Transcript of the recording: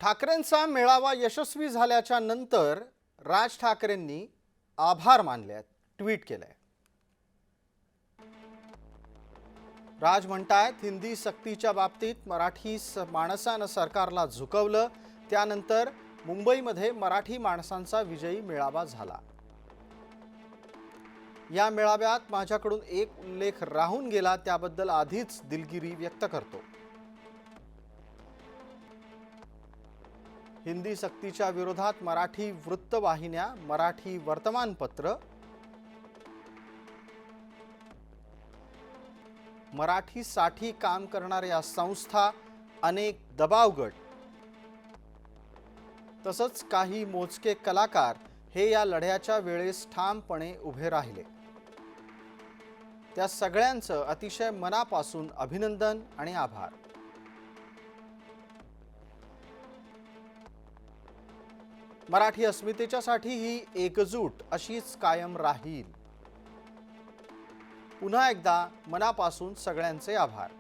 ठाकरेंचा मेळावा यशस्वी झाल्याच्या नंतर राज ठाकरेंनी आभार मानले आहेत, ट्विट केलंय। राज म्हणतायत, हिंदी सक्तीच्या बाबतीत मराठी माणसानं सरकारला झुकवलं, त्यानंतर मुंबईमध्ये मराठी माणसांचा विजयी मेळावा झाला। या मेळाव्यात माझ्याकडून एक उल्लेख राहून गेला, त्याबद्दल आधीच दिलगिरी व्यक्त करतो। हिंदी सक्तीच्या विरोधात मराठी वृत्तवाहिन्या, मराठी वर्तमानपत्र, मराठीसाठी काम करणाऱ्या संस्था, अनेक दबाव गट तसंच काही मोजके कलाकार हे या लढ्याच्या वेळेस ठामपणे उभे राहिले। त्या सगळ्यांचं अतिशय मनापासून अभिनंदन आणि आभार। मराठी अस्मितेच्यासाठी ही एकजूट अशीच कायम राहील। पुन्हा एकदा मनापासून सगळ्यांचे आभार।